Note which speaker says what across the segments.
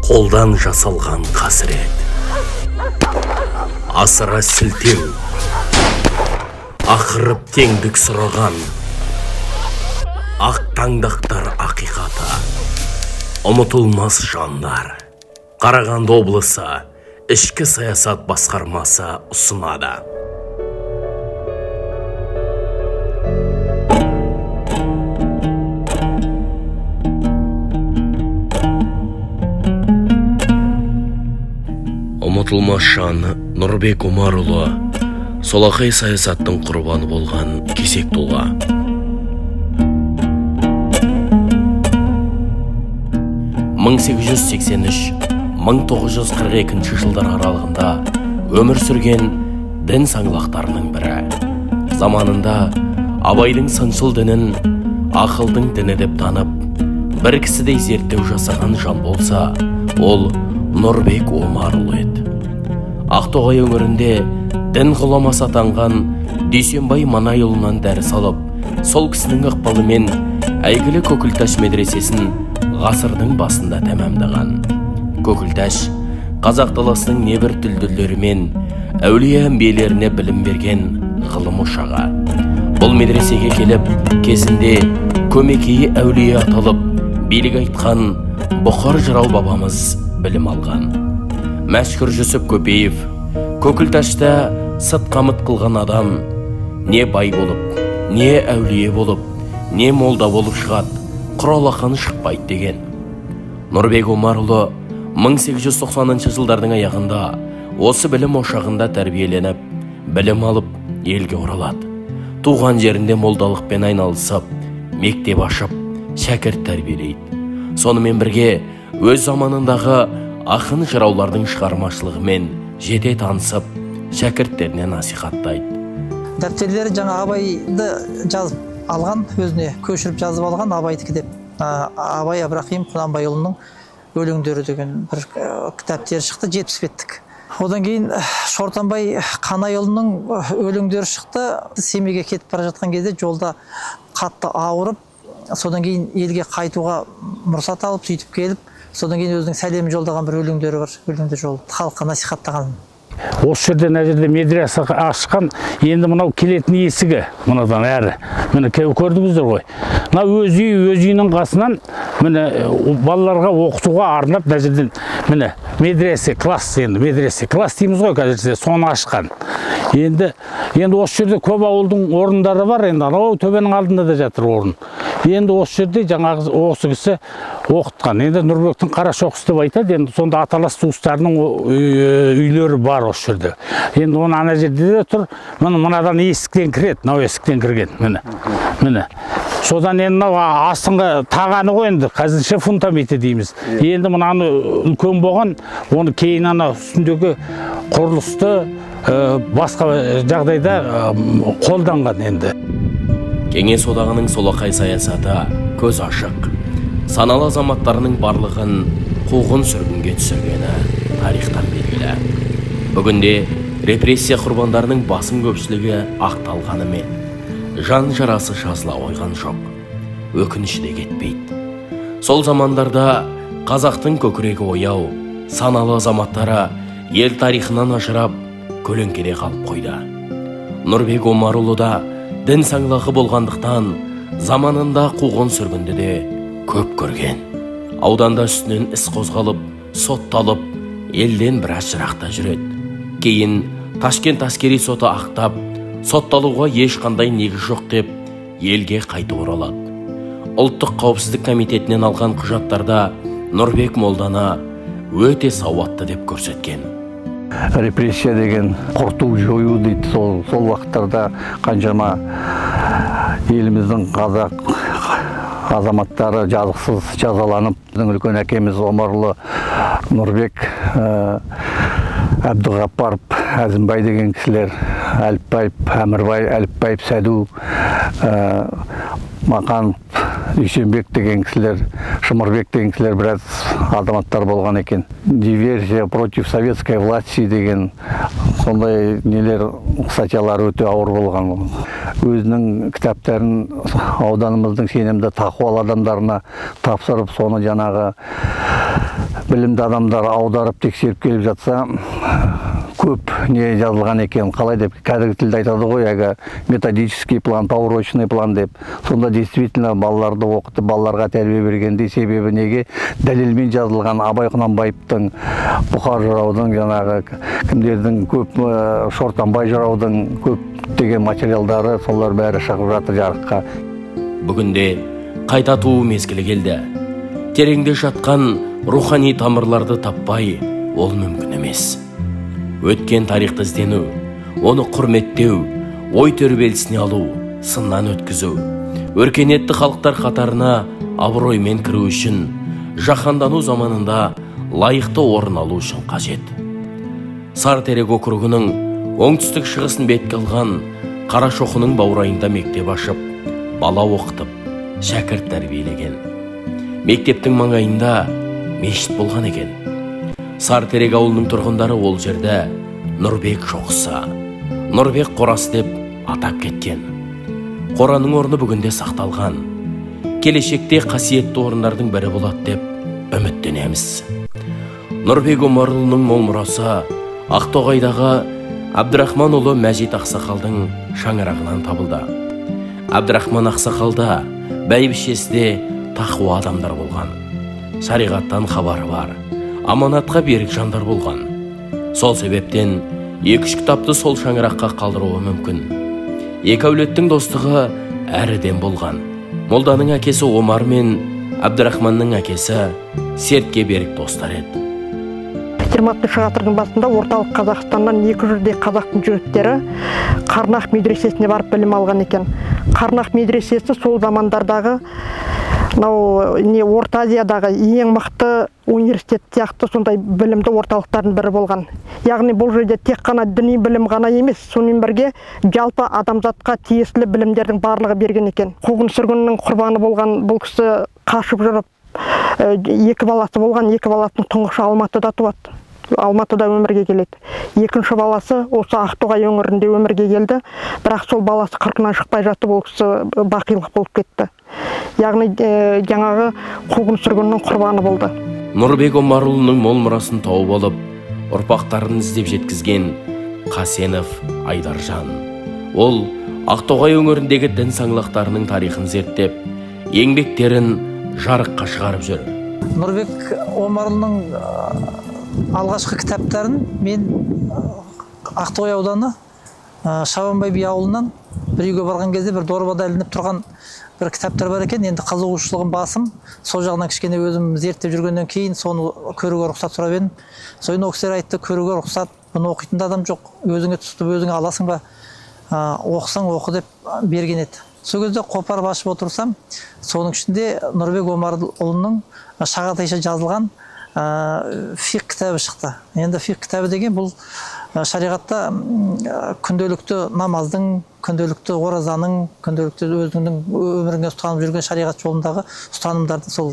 Speaker 1: Қолдан жасалған қасірет, асыра сілтеу, ақырып теңдік сұраған, ақ таңдақтар ақиқаты, ұмытылмас жандар. Қарағанды облысы ішкі саясат басқармасы ұсынады. Ұмытылмас жан Нұрбек Омарұлы солақай саясаттың құрбаны болған кесек тұлға. 1883-1942 жылдар аралығында өмір сүрген дін саңлақтарының бірі. Заманында Абайдың сыншыл дінін ақылдың діні деп танып, бір кісідей зерттеу жасаған жан болса, ол Нұрбек Омарұлы еді. Ақтоғай өңірінде дін ғұламасы атанған Дүйсенбай Манайұлынан дәріс алып, сол кісінің ықпалымен әйгілі Көкілташ медресесін ғасырдың басында тәмамдаған. Көкілташ қазақ даласының небір дүлдүлдері мен әулие әмбиелеріне білім берген ғылым ошағы. Бұл медресеге келіп, кезінде көмекейі әулие аталып, билік айтқан Бұқар Жырау бабамыз білім алған. Мәшһүр Жүсіп Көпеев Көкілташта сыт-қамыт қылған адам не бай болып, не әулие болып, не молда болып шығады, құралақан шықпайды деген. Нұрбек Омарұлы 1890 жылдардың аяғында осы білім ошағында тәрбиеленіп, білім алып, елге оралады. Туған жерінде молдалықпен айналысып, мектеп ашып, шәкірт тәрбиелейді. Сонымен бірге өз заманындағы ақын жыраулардың шығармашылығымен жете танысып, шәкірттеріне насихаттайды.
Speaker 2: Дәптерлері жаңа Абайды жазып алған, өзіне көшіріп жазып алған Абайдікі деп. Абай Абрахим Құнанбайұлының өлеңдері деген бір кітаптері шықты, 70 беттік. Одан кейін Шортанбай Қанайұлының өлеңдері шықты. Семейге кетіп бара жатқан кезде жолда қатты ауырып, содан кейін елге қайтуға мұрсат алып, сөйтіп келіп, содан кейін өзінің сәлемін жолдаған бір өлеңдері бар, өлеңдер жол халыққа насихаттаған.
Speaker 3: Осы жерде нәржерде медресе ашқан, енді мынау келетін есігі, мынадан әрі. Міне көрдіңіздер ғой. Мына өз үйінің қасынан міне балаларға оқытуға арнап нәржерден міне медресе класс, енді медресе класс дейміз ғой қазірде, соны ашқан. Енді осы жерде көп ауылдың орындары бар, енді анау төбенің алдында да жатыр орын. Енді осы жерде жаңағы осы кісі оқытқан. Енді Нұрбектің Қарашоқысы деп айтады, енді сонда аталас туыстарының үйлері бар осы жерде. Енді оны ана жерде де тұр, мынадан есіктен кіреді, мынау есіктен кірген, міне. Содан енді мынау астыңғы тағаны ғой, енді қазірше фундаменті дейміз. Енді мынаны үлкен болған, оны кейін ана үстіндегі құрылысты басқа жағдайда қолданған енді.
Speaker 1: Кеңес одағының солақай саясаты көз ашық. Саналы азаматтарының барлығын қуғын сүргінге түсіргені тарихтан белгілі. Бүгінде репрессия құрбандарының басым көпшілігі ақталғанымен, жан жарасы жазыла қойған жоқ. Өкініші де кетпейді. Сол замандарда қазақтың көкірегі ояу, саналы азаматтары ел тарихынан ажырап, көлеңкеде қалып қойды. Нұрбек Омарұлы да дін саңлағы болғандықтан заманында қуғын сүргінді де көп көрген. Ауданда үстінен іс қозғалып, сотталып, елден біраз жырақта жүреді. Кейін Ташкент әскери соты ақтап, сотталуға ешқандай негіз жоқ деп, елге қайта оралады. Ұлттық қауіпсіздік комитетінен алған құжаттарда Нұрбек молданы өте сауатты деп көрсеткен.
Speaker 4: Репрессия деген құрту жою дейді. Сол уақыттарда қаншама еліміздің қазақ азаматтары жазықсыз жазаланып, біздің үлкен әкеміз Омарұлы Нұрбек, Әбдіғаппаров, Әзімбай деген кісілер, Әліпбаев, Әмірбай, Әліпбаев, Сәду, Мақанов, Дүйсенбек деген кісілер, Шымырбек деген кісілер біраз азаматтар болған екен. Диверсия против советской власти деген сондай нелер, статьялар өте ауыр болған. Өзінің кітаптарын ауданымыздың сенімді тақуал адамдарына тапсырып, соны жаңағы білімді адамдар аударып тексеріп келіп жатса, көп не жазылған екен, қалай деп кәдімгі тілде айтады ғой, әгі методический план, поурочный план деп. Сонда действительно балаларды оқытып, балаларға тәрбие бергенде себебі неге дәлелмен жазылған Абай Құнанбаевтың, Бұқар жыраудың, жаңағы кімдердің көп, Шортанбай жыраудың көп деген материалдары, солар бәрі шығып жатыр жарыққа.
Speaker 1: Бүгінде қайта туу мезгілі келді. Тереңде жатқан рухани тамырларды таппай, ол мүмкін емес. Өткен тарихты іздену, оны құрметтеу, ой тербелісіне алу, сыннан өткізу, өркениетті халықтар қатарына абыроймен кіру үшін, жаһандану заманында лайықты орын алу үшін қажет. Сарытерек округінің оңтүстік шығысын бетке алған Қарашоқының баурайында мектеп ашып, бала оқытып, шәкірт тәрбиелеген. Мектептің маңайында мешіт болған екен. Сарытерек ауылының тұрғындары ол жерде Нұрбек шоқысы, Нұрбек қорасы деп атап кеткен. Қораның орны бүгінде сақталған. Келешекте қасиетті орындардың бірі болады деп үміттенеміз. Нұрбек Омарұлының мол мұрасы Ақтоғайдағы Әбдірахман ұлы Мәжит Ақсақалдың шаңырағынан табылды. Әбдірахман Ақсақалда бәйбішесінде тақуа адамдар болған. Шариғаттан хабары бар, аманатқа берік жандар болған. Сол себептен 2-3 кітапты сол шаңыраққа қалдыруы мүмкін. Екі әулеттің достығы әріден болған. Молданың әкесі Омар мен Әбдірахманның әкесі Сертке берік достар еді.
Speaker 5: 20-шы ғасырдың басында орталық Қазақстаннан 200-дей қазақтың жігіттері Қарнақ медресесіне барып білім алған екен. Қарнақ медресесі сол замандардағы Орта Азиядағы ең мықты университет сияқты сондай білімді орталықтардың бірі болған. Яғни бұл жерде тек қана діни білім ғана емес, сонымен бірге жалпы адамзатқа тиесілі білімдердің барлығы берген екен. Қуғын сүргіннің құрбаны болған бұл кісі қашып жүріп, 2 баласы болған, 2 баласының тұңғышы Алматыда туады. Алматыда өмірге келеді. Екінші баласы осы Ақтоғай өңірінде өмірге келді, бірақ сол баласы қырқынан шықпай жатып, ол кісі бақилық болып кетті. Яғни жаңағы қуғын сүргіннің құрбаны болды.
Speaker 1: Нұрбек Омарұлының мол мұрасын тауып алып, ұрпақтарын іздеп жеткізген Қасенов Айдаржан. Ол Ақтоғай өңіріндегі дін саңлақтарының тарихын зерттеп, еңбектерін жарыққа шығарып жүр.
Speaker 2: Нұрбек Омарұлының алғашқы кітаптарын мен Ақтоғай ауданы Шабанбай би ауылынан бір үйге барған кезде бір дорбада ілініп тұрған бір кітаптар бар екен. Енді қызығушылығым басым. Сол жағынан кішкене өзім зерттеп жүргеннен кейін соны көруге рұқсат сұрап едім. Содан ол кісілер айтты, көруге рұқсат, бұны оқитын адам жоқ. Өзіңе тұтып, өзіңе аласың ба? Оқысаң оқы деп берген еді. Сол кезде қопарып ашып отырсам, соның ішінде Нұрбек Омарұлының Шағатайша жазылған фиқ кітабы шықты. Енді фиқ кітабы деген бұл шариғатта күнделікті намаздың, күнделікті оразаның, күнделікті өзіңнің өміріңе ұстанып жүрген шариғат жолындағы ұстанымдарды сол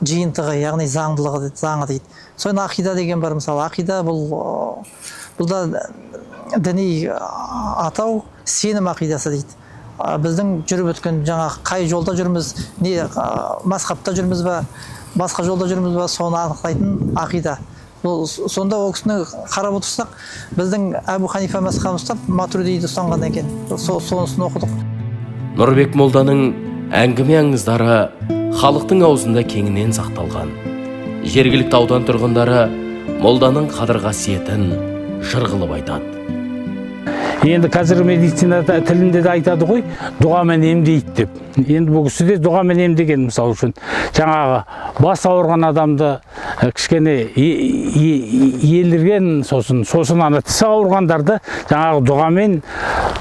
Speaker 2: жиынтығы, яғни заңдылығы, заңы дейді. Содан ақида деген бар, мысалы. Ақида бұл да діни атау, сенім ақидасы дейді. Біздің жүріп өткен жаңағы қай жолда жүрміз, не мазхабта жүрміз ба, басқа жолда жүрміз ба, соны анықтайтын ақида. Сонда ол кісіні қарап отырсақ, біздің Әбу Ханифа мазхабын ұстап, Матуридиді ұстанған екен. Сонысын оқыдық.
Speaker 1: Нұрбек молданың әңгіме аңыздары халықтың аузында кеңінен сақталған. Жергілікті аудан тұрғындары молданың қадір қасиетін жыр қылып айтады.
Speaker 3: Енді қазір медицинада тілінде де айтады ғой, дұғамен емдейді деп. Енді бұл кісі де дұғамен емдеген, мысалы үшін. Жаңағы бас ауырған адамды кішкене елірген, сосын ана тісі ауырғандарды жаңағы дұғамен,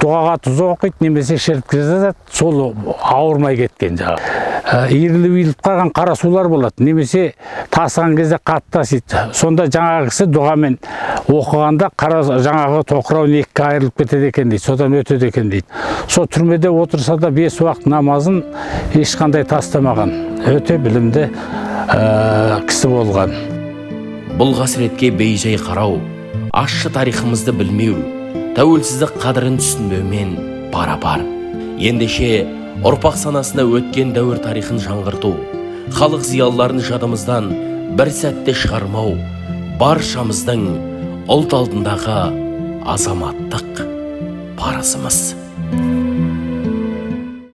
Speaker 3: дұғаға тұз оқиды, немесе шіріткізе жатады, сол ауырмай кеткен жаңағы. Иіріліп қалған қара сулар болады, немесе тасыған кезде қатты тасиды. Сонда жаңағы кісі дұғамен оқығанда жаңағы тоқырауын 2-ге айырылып кетеді екен дейді, содан өтеді екен дейді. Сол түрмеде отырса да 5 уақыт намазын ешқандай тастамаған, өте білімді кісі болған.
Speaker 1: Бұл қасіретке бейжай қарау, ащы тарихымызды білмеу, тәуелсіздік қадірін түсінбеумен пара-пар. Ендеше ұрпақ санасына өткен дәуір тарихын жаңғырту, халық зиялыларын жадымыздан бір сәтте шығармау баршамыздың ұлт алдындағы азаматтық парызымыз.